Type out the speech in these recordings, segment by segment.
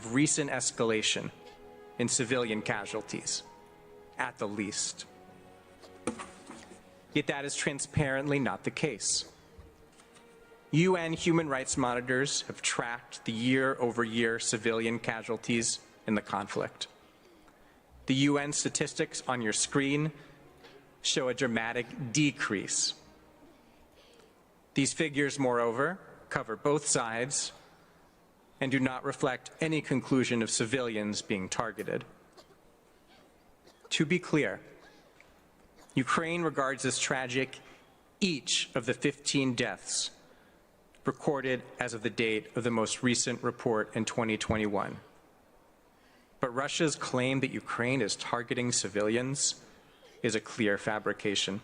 of recent escalation in civilian casualties, at the least. Yet that is transparently not the case. UN human rights monitors have tracked the year-over-year civilian casualties in the conflict. The UN statistics on your screen show a dramatic decrease. These figures, moreover, cover both sides and do not reflect any conclusion of civilians being targeted. To be clear, Ukraine regards as tragic each of the 15 deaths recorded as of the date of the most recent report in 2021. But Russia's claim that Ukraine is targeting civilians is a clear fabrication.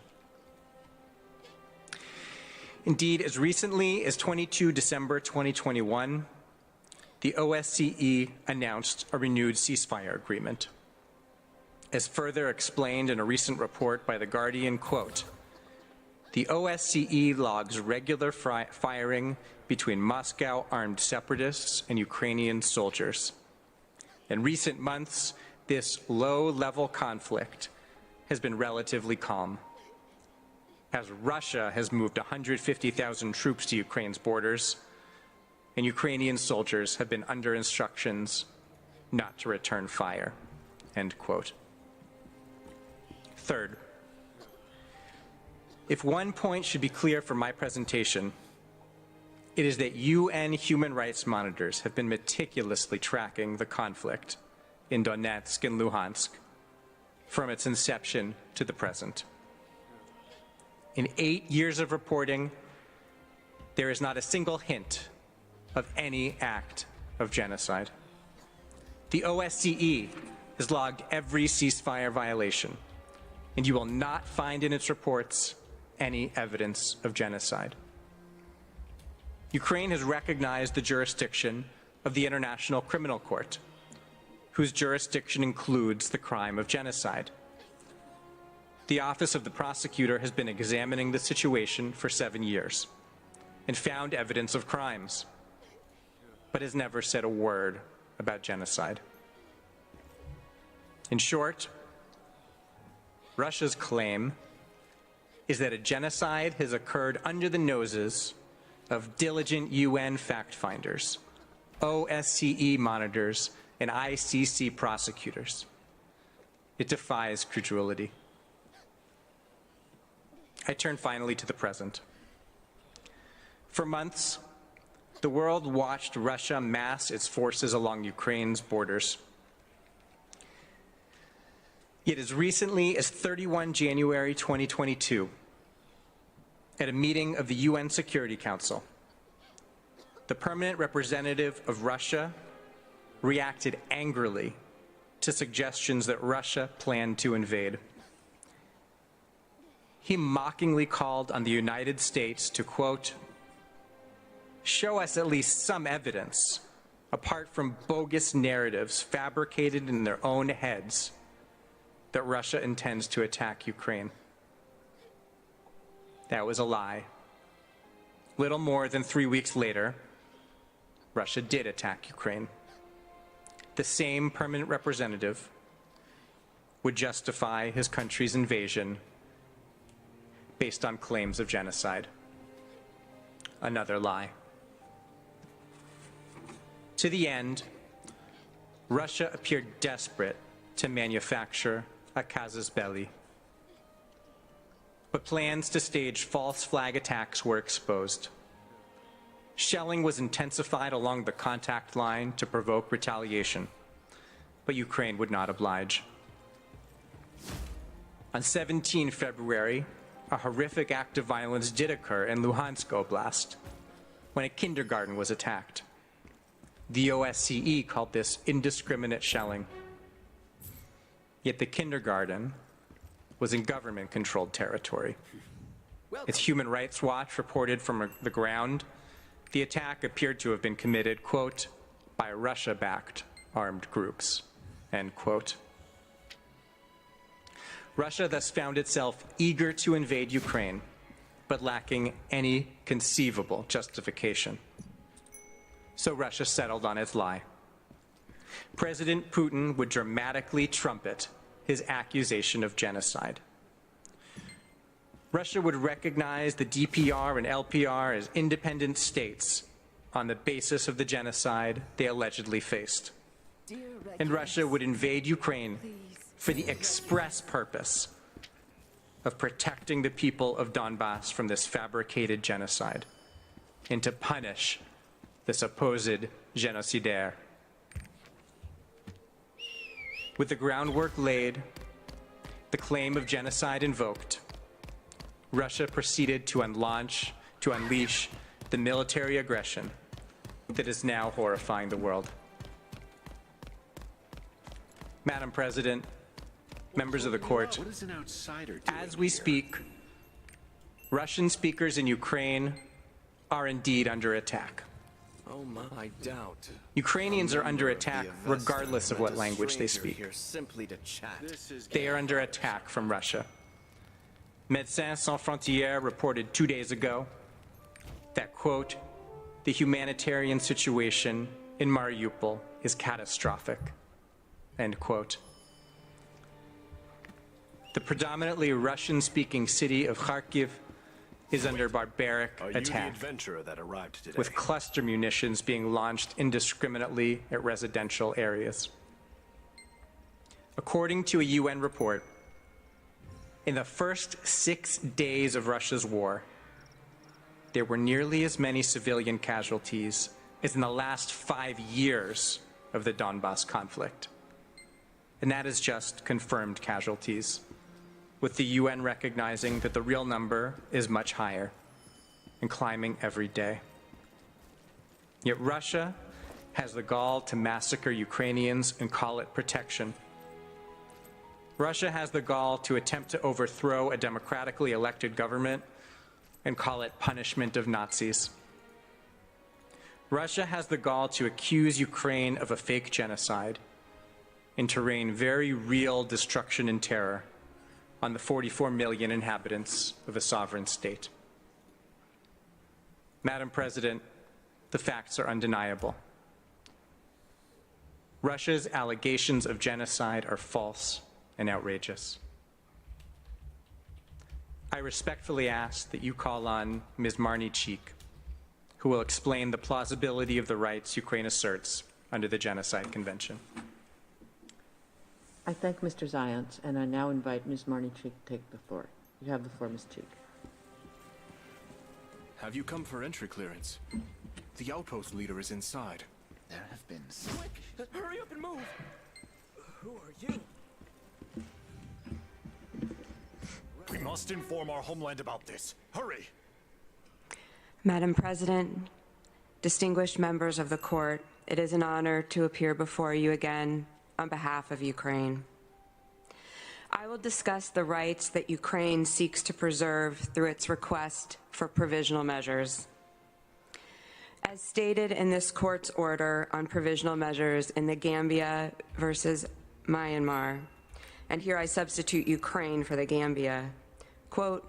Indeed, as recently as 22 December 2021, the OSCE announced a renewed ceasefire agreement. As further explained in a recent report by The Guardian, quote, "The OSCE logs regular firing between Moscow armed separatists and Ukrainian soldiers. In recent months, this low-level conflict has been relatively calm, as Russia has moved 150,000 troops to Ukraine's borders, and Ukrainian soldiers have been under instructions not to return fire," end quote. Third, if one point should be clear from my presentation, it is that UN human rights monitors have been meticulously tracking the conflict in Donetsk and Luhansk from its inception to the present. In 8 years of reporting, there is not a single hint of any act of genocide. The OSCE has logged every ceasefire violation, and you will not find in its reports any evidence of genocide. Ukraine has recognized the jurisdiction of the International Criminal Court, whose jurisdiction includes the crime of genocide. The Office of the Prosecutor has been examining the situation for 7 years and found evidence of crimes, but has never said a word about genocide. In short, Russia's claim is that a genocide has occurred under the noses of diligent UN fact-finders, OSCE monitors, and ICC prosecutors. It defies credulity. I turn finally to the present. For months, the world watched Russia mass its forces along Ukraine's borders. Yet as recently as 31 January 2022, at a meeting of the UN Security Council, the permanent representative of Russia reacted angrily to suggestions that Russia planned to invade. He mockingly called on the United States to, quote, "show us at least some evidence, apart from bogus narratives fabricated in their own heads, that Russia intends to attack Ukraine." That was a lie. Little more than 3 weeks later, Russia did attack Ukraine. The same permanent representative would justify his country's invasion based on claims of genocide. Another lie. To the end, Russia appeared desperate to manufacture a casus belli. But plans to stage false flag attacks were exposed. Shelling was intensified along the contact line to provoke retaliation, but Ukraine would not oblige. On 17 February, a horrific act of violence did occur in Luhansk Oblast when a kindergarten was attacked. The OSCE called this indiscriminate shelling. Yet the kindergarten was in government-controlled territory. As Human Rights Watch reported from the ground, the attack appeared to have been committed, quote, by Russia-backed armed groups, end quote. Russia thus found itself eager to invade Ukraine, but lacking any conceivable justification. So Russia settled on its lie. President Putin would dramatically trumpet his accusation of genocide. Russia would recognize the DPR and LPR as independent states on the basis of the genocide they allegedly faced. And Russia would invade Ukraine for the express purpose of protecting the people of Donbass from this fabricated genocide and to punish the supposed génocidaire. With the groundwork laid, the claim of genocide invoked, Russia proceeded to unleash the military aggression that is now horrifying the world. Madam President, members of the court, as we speak, Russian speakers in Ukraine are indeed under attack. Oh my, I doubt. Ukrainians are under attack regardless of what language they speak. Simply to chat. They are under attack from Russia. Médecins Sans Frontières reported 2 days ago that, quote, the humanitarian situation in Mariupol is catastrophic, end quote. The predominantly Russian-speaking city of Kharkiv is under barbaric attack, with cluster munitions being launched indiscriminately at residential areas. According to a UN report, in the first 6 days of Russia's war, there were nearly as many civilian casualties as in the last 5 years of the Donbass conflict. And that is just confirmed casualties, with the UN recognizing that the real number is much higher and climbing every day. Yet Russia has the gall to massacre Ukrainians and call it protection. Russia has the gall to attempt to overthrow a democratically elected government and call it punishment of Nazis. Russia has the gall to accuse Ukraine of a fake genocide and to rain very real destruction and terror on the 44 million inhabitants of a sovereign state. Madam President, the facts are undeniable. Russia's allegations of genocide are false and outrageous. I respectfully ask that you call on Ms. Marnichik, who will explain the plausibility of the rights Ukraine asserts under the Genocide Convention. I thank Mr. Zients, and I now invite Ms. Marnichik to take the floor. You have the floor, Ms. Cheek. Have you come for entry clearance? The outpost leader is inside. There have been Quick! Hurry up and move! Who are you? We must inform our homeland about this. Hurry! Madam President, distinguished members of the court, it is an honor to appear before you again on behalf of Ukraine. I will discuss the rights that Ukraine seeks to preserve through its request for provisional measures. As stated in this court's order on provisional measures in the Gambia versus Myanmar, and here I substitute Ukraine for the Gambia, quote,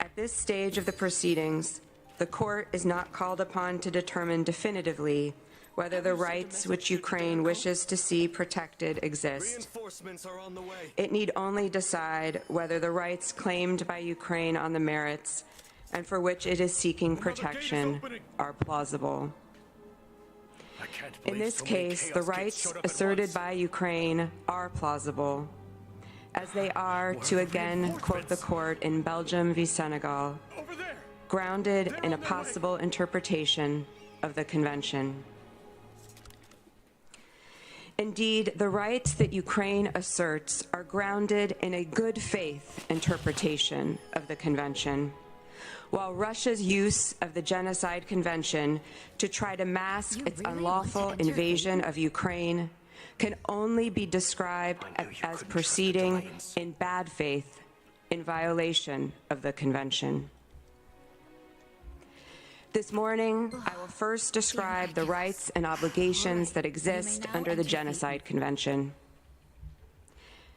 at this stage of the proceedings, the court is not called upon to determine definitively whether the rights which Ukraine wishes to see protected exist. Reinforcements are on the way. It need only decide whether the rights claimed by Ukraine on the merits and for which it is seeking protection are plausible. In this case, the rights asserted by Ukraine are plausible, as they are, to again quote the court in Belgium v. Senegal, grounded in a possible interpretation of the Convention. Indeed, the rights that Ukraine asserts are grounded in a good faith interpretation of the Convention, while Russia's use of the Genocide Convention to try to mask its unlawful invasion of Ukraine can only be described as proceeding in bad faith in violation of the Convention. This morning, I will first describe the rights and obligations that exist under the Genocide Convention.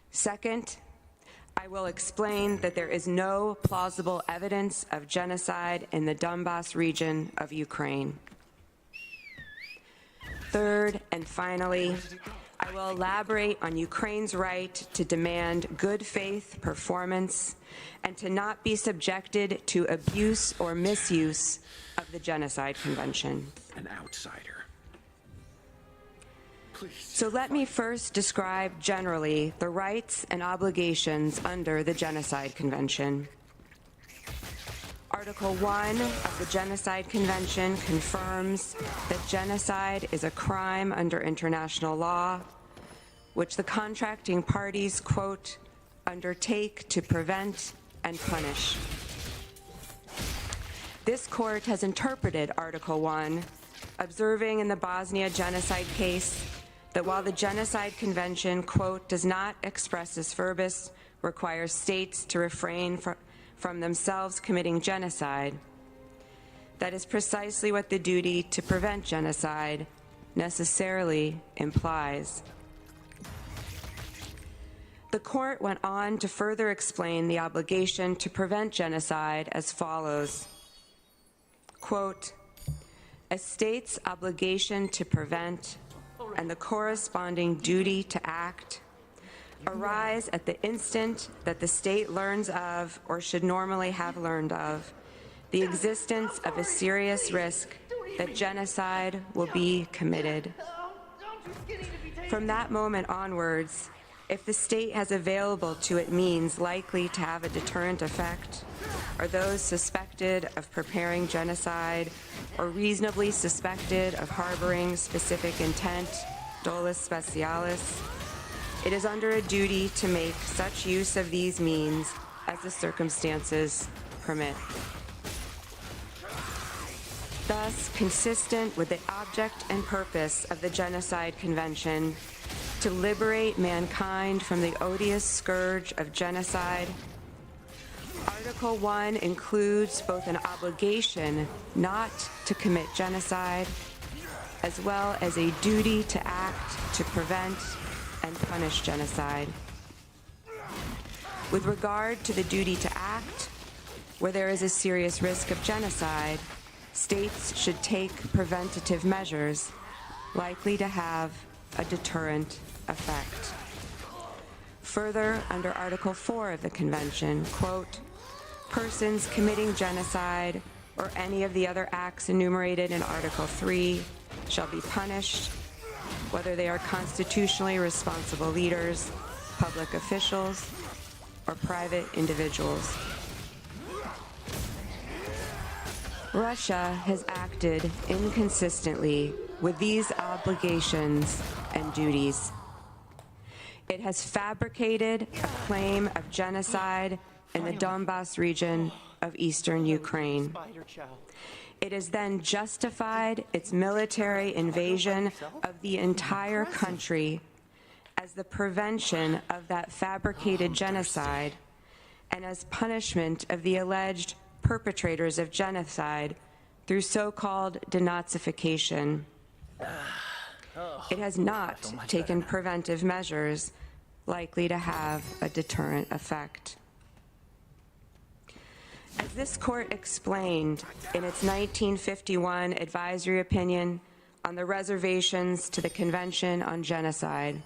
Second, I will explain that there is no plausible evidence of genocide in the Donbass region of Ukraine. Third, and finally, I will elaborate on Ukraine's right to demand good faith performance and to not be subjected to abuse or misuse of the Genocide Convention. An outsider. Please. So let me first describe generally the rights and obligations under the Genocide Convention. Article 1 of the Genocide Convention confirms that genocide is a crime under international law, which the contracting parties, quote, undertake to prevent and punish. This court has interpreted Article 1, observing in the Bosnia genocide case that while the Genocide Convention, quote, does not expressis verbis require states to refrain from themselves committing genocide, that is precisely what the duty to prevent genocide necessarily implies. The court went on to further explain the obligation to prevent genocide as follows, quote, a state's obligation to prevent and the corresponding duty to act arise at the instant that the state learns of, or should normally have learned of, the existence of a serious risk that genocide will be committed. From that moment onwards, if the state has available to it means likely to have a deterrent effect, or those suspected of preparing genocide, or reasonably suspected of harboring specific intent, dolus specialis, it is under a duty to make such use of these means as the circumstances permit. Thus, consistent with the object and purpose of the Genocide Convention, to liberate mankind from the odious scourge of genocide, Article 1 includes both an obligation not to commit genocide, as well as a duty to act to prevent and punish genocide. With regard to the duty to act, where there is a serious risk of genocide, states should take preventative measures likely to have a deterrent effect. Further, under Article 4 of the Convention, quote, persons committing genocide or any of the other acts enumerated in Article 3 shall be punished, whether they are constitutionally responsible leaders, public officials, or private individuals. Russia has acted inconsistently with these obligations and duties. It has fabricated a claim of genocide in the Donbas region of eastern Ukraine. It has then justified its military invasion of the entire country as the prevention of that fabricated genocide and as punishment of the alleged perpetrators of genocide through so-called denazification. It has not taken preventive measures likely to have a deterrent effect. As this court explained in its 1951 advisory opinion on the reservations to the Convention on Genocide,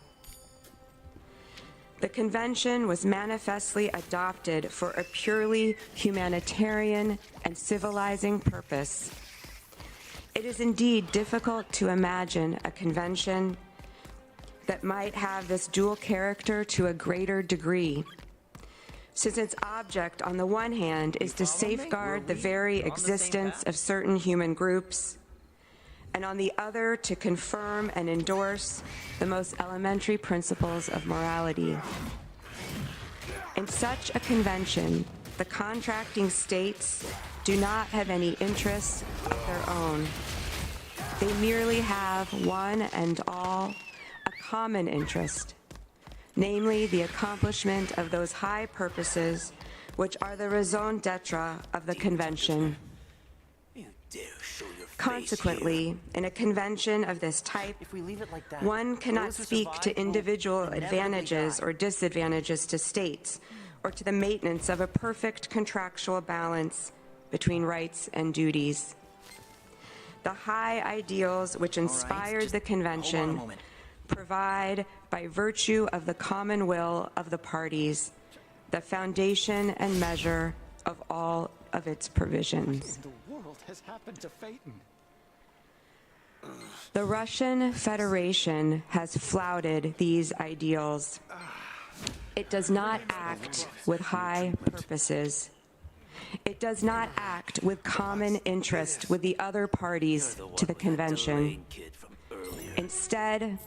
the Convention was manifestly adopted for a purely humanitarian and civilizing purpose. It is indeed difficult to imagine a convention that might have this dual character to a greater degree, since its object, on the one hand, is to safeguard the very existence of certain human groups, and on the other, to confirm and endorse the most elementary principles of morality. In such a convention, the contracting states do not have any interests of their own. They merely have one and all a common interest, namely the accomplishment of those high purposes which are the raison d'etre of the Convention. Consequently, in a convention of this type, one cannot speak to individual advantages or disadvantages to states, or to the maintenance of a perfect contractual balance between rights and duties. The high ideals which inspired the Convention provide, by virtue of the common will of the parties, the foundation and measure of all of its provisions. The world has happened to FEITON. The Russian Federation has flouted these ideals. It does not act with high purposes. It does not act with common interest with the other parties to the convention. Instead,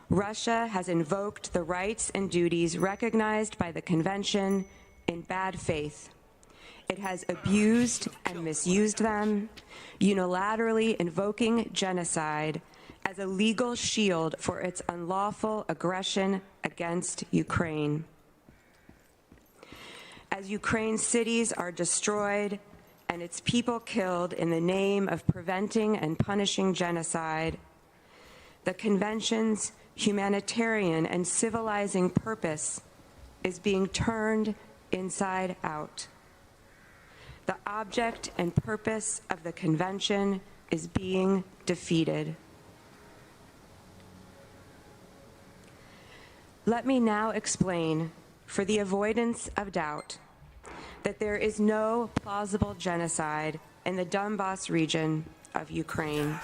Russia has invoked the rights and duties recognized by the convention in bad faith. It has abused and misused them, unilaterally invoking genocide as a legal shield for its unlawful aggression against Ukraine. As Ukraine's cities are destroyed and its people killed in the name of preventing and punishing genocide, the Convention's humanitarian and civilizing purpose is being turned inside out. The object and purpose of the Convention is being defeated. Let me now explain, for the avoidance of doubt, that there is no plausible genocide in the Donbas region of Ukraine.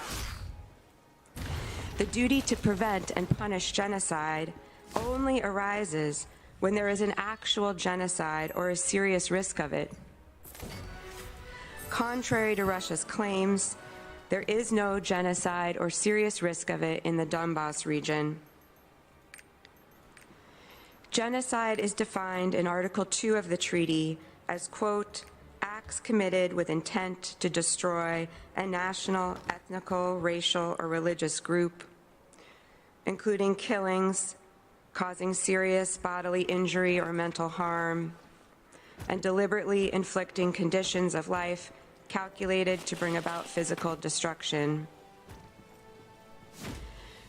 The duty to prevent and punish genocide only arises when there is an actual genocide or a serious risk of it. Contrary to Russia's claims, there is no genocide or serious risk of it in the Donbas region. Genocide is defined in Article 2 of the treaty as, quote, acts committed with intent to destroy a national, ethnical, racial, or religious group, including killings, causing serious bodily injury or mental harm, and deliberately inflicting conditions of life calculated to bring about physical destruction.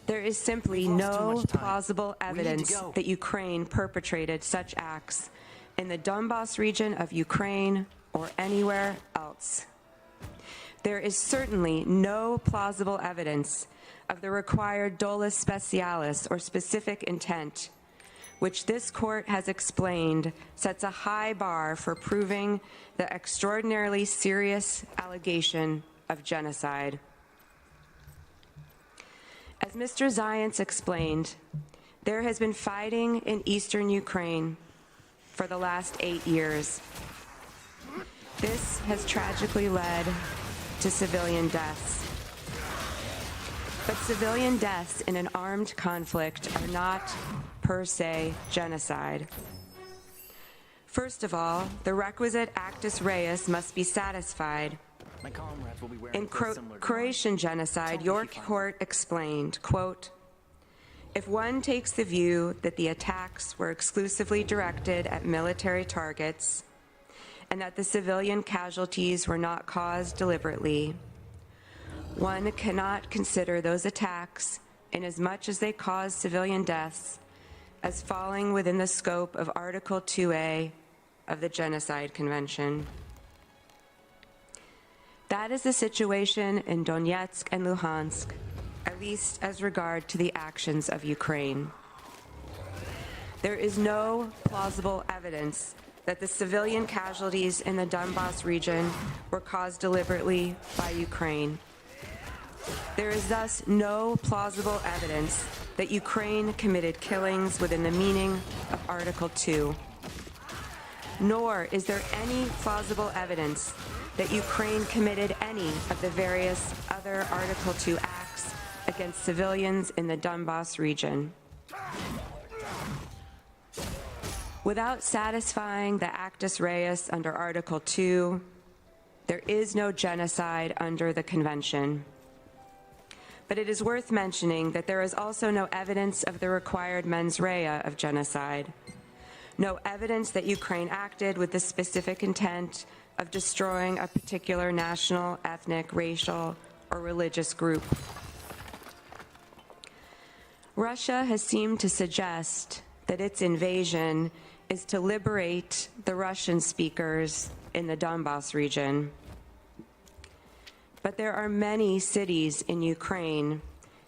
There is simply no plausible evidence that Ukraine perpetrated such acts in the Donbas region of Ukraine or anywhere else. There is certainly no plausible evidence of the required dolus specialis, or specific intent, which this court has explained sets a high bar for proving the extraordinarily serious allegation of genocide. As Mr. Zients explained, there has been fighting in eastern Ukraine for the last 8 years. This has tragically led to civilian deaths. But civilian deaths in an armed conflict are not, per se, genocide. First of all, the requisite actus reus must be satisfied. My comrades will be wearing In clothes similar to Croatian genocide, your court explained, quote, if one takes the view that the attacks were exclusively directed at military targets and that the civilian casualties were not caused deliberately, one cannot consider those attacks, inasmuch as they caused civilian deaths, as falling within the scope of Article 2A of the Genocide Convention. That is the situation in Donetsk and Luhansk, at least as regard to the actions of Ukraine. There is no plausible evidence that the civilian casualties in the Donbas region were caused deliberately by Ukraine. There is thus no plausible evidence that Ukraine committed killings within the meaning of Article 2. Nor is there any plausible evidence that Ukraine committed any of the various other Article 2 acts against civilians in the Donbas region. Without satisfying the actus reus under Article 2, there is no genocide under the Convention. But it is worth mentioning that there is also no evidence of the required mens rea of genocide. No evidence that Ukraine acted with the specific intent of destroying a particular national, ethnic, racial, or religious group. Russia has seemed to suggest that its invasion is to liberate the Russian speakers in the Donbas region. But there are many cities in Ukraine,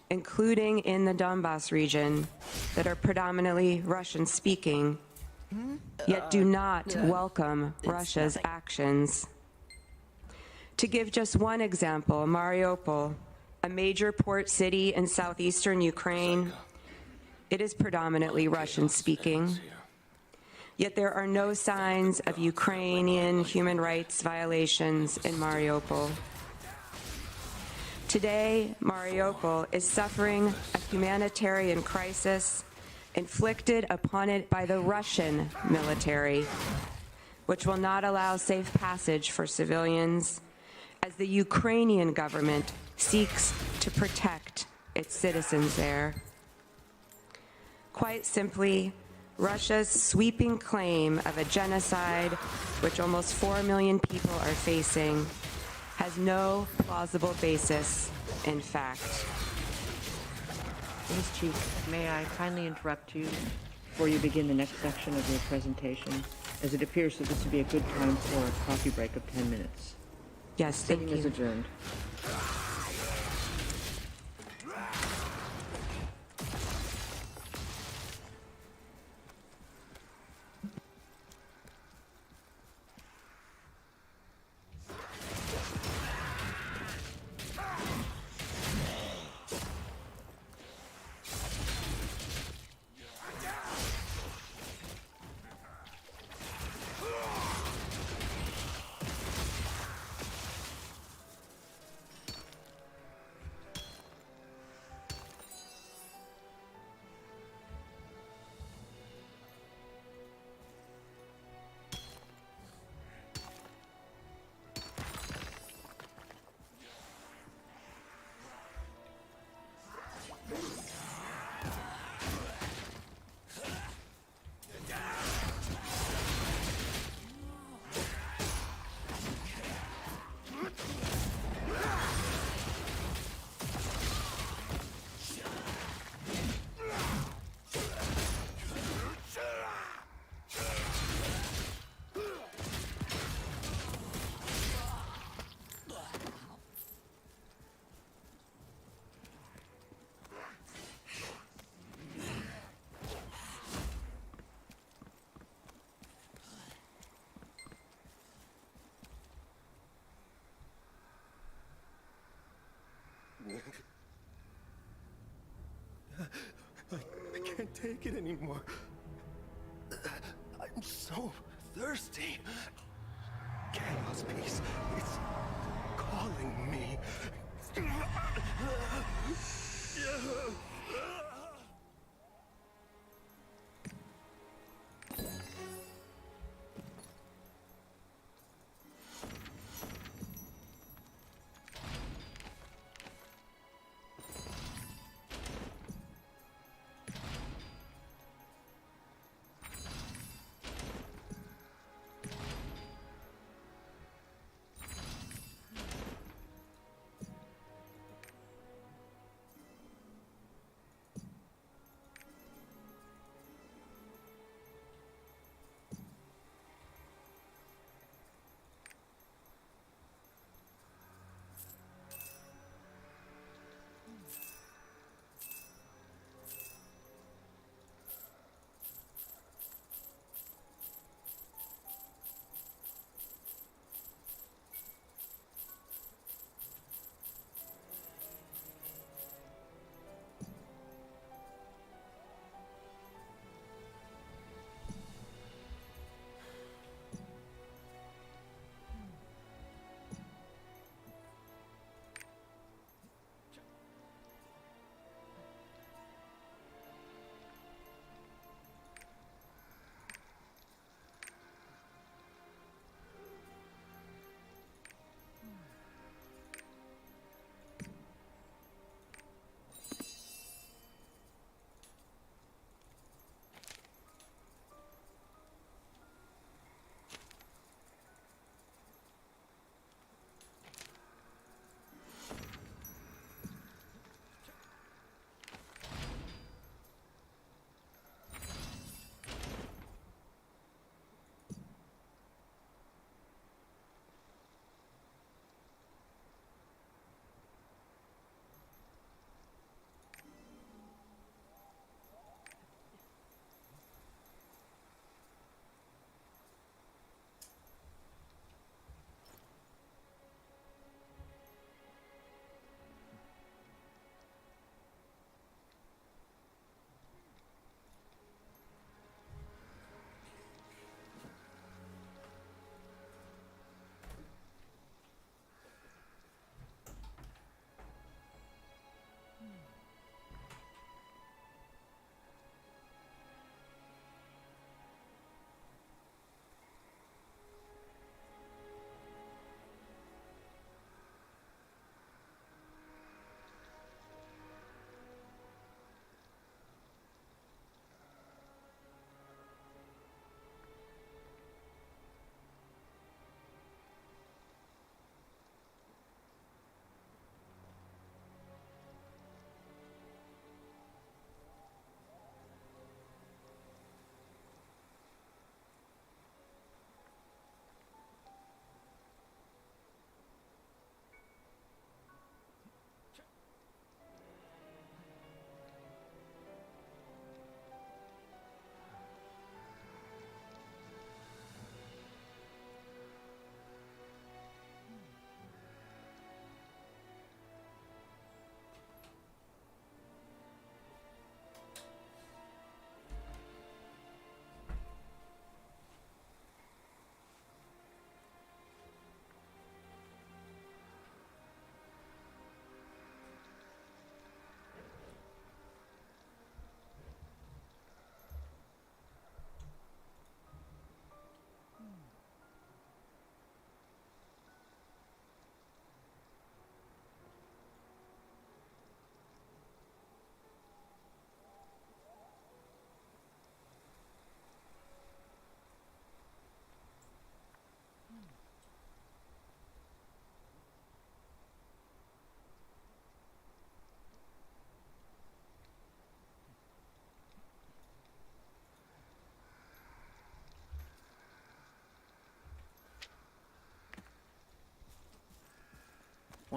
including in the Donbas region, that are predominantly Russian-speaking, yet do not welcome Russia's actions. To give just one example, Mariupol, a major port city in southeastern Ukraine, it is predominantly Russian-speaking. Yet there are no signs of Ukrainian human rights violations in Mariupol. Today, Mariupol is suffering a humanitarian crisis inflicted upon it by the Russian military, which will not allow safe passage for civilians as the Ukrainian government seeks to protect its citizens there. Quite simply, Russia's sweeping claim of a genocide, which almost 4 million people are facing, has no plausible basis in fact. Ms. Chief, may I kindly interrupt you before you begin the next section of your presentation, as it appears that this would be a good time for a coffee break of 10 minutes. Yes, thank Sitting is you. adjourned. I can't take it anymore. I'm so thirsty. Chaos Peace, it's calling me.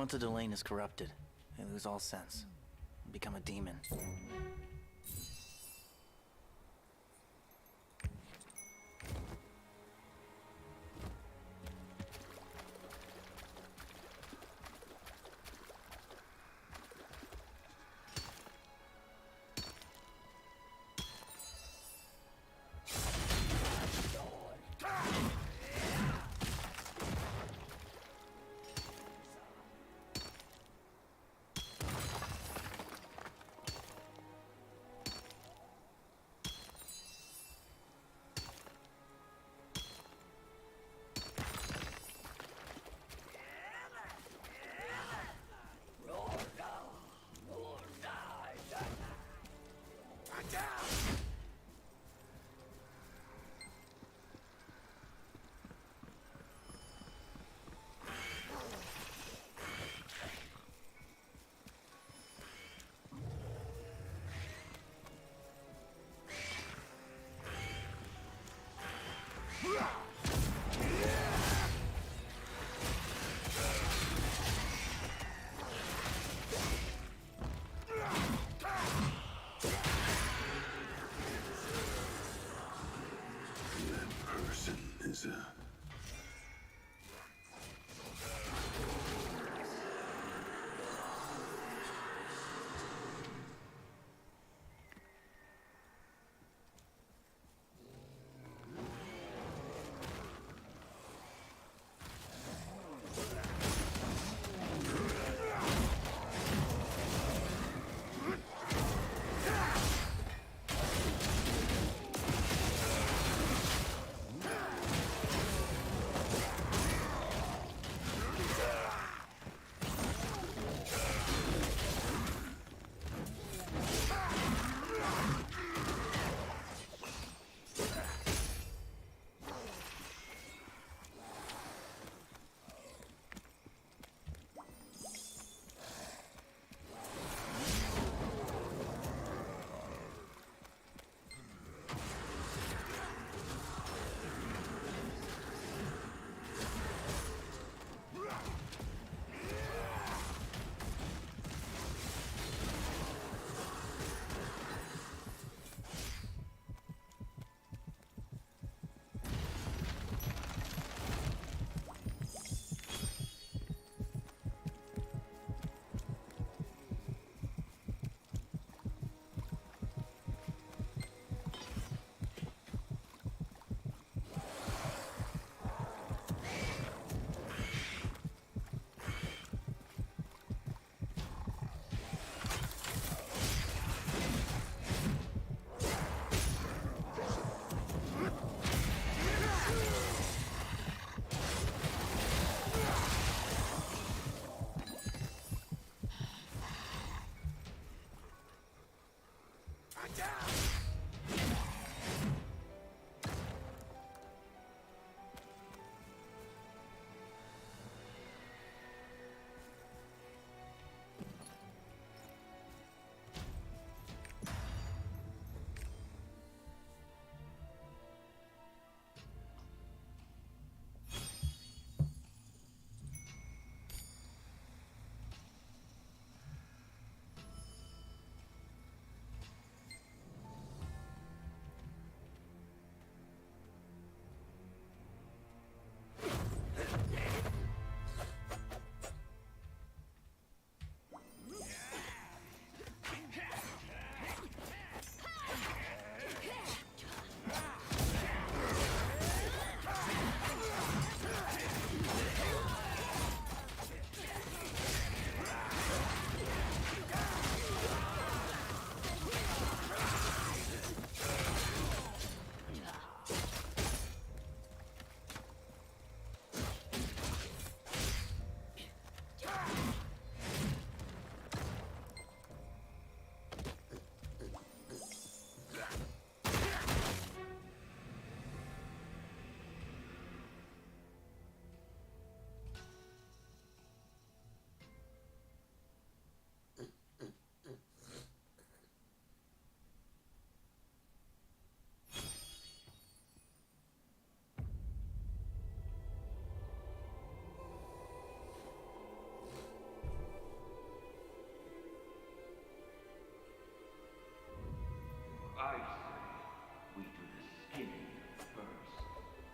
Once a Delane is corrupted, they lose all sense, and become a demon.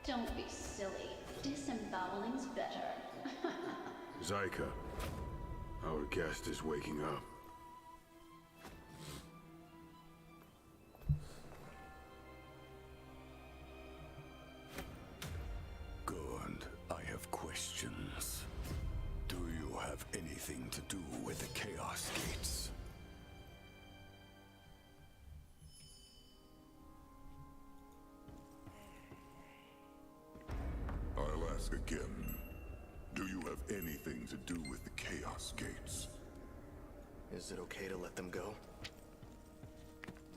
Don't be silly. Disemboweling's better. Zyka, our guest is waking up. Good. I have questions. Do you have anything to do with the Chaos Gates? I'll ask again. Do you have anything to do with the Chaos Gates? Is it okay to let them go?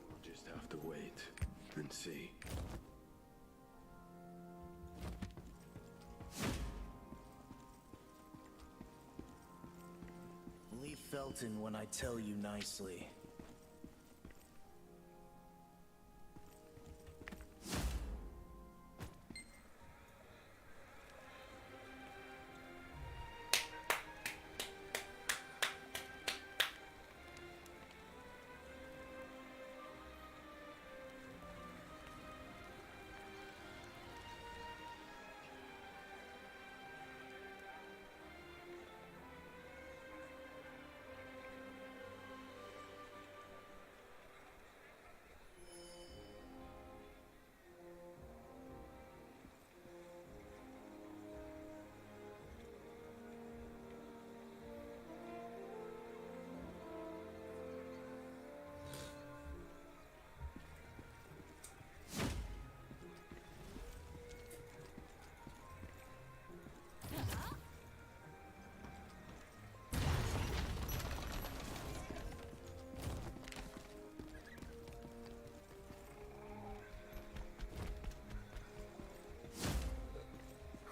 We'll just have to wait and see. Leave Felton when I tell you nicely.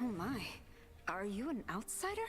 Oh my. Are you an outsider?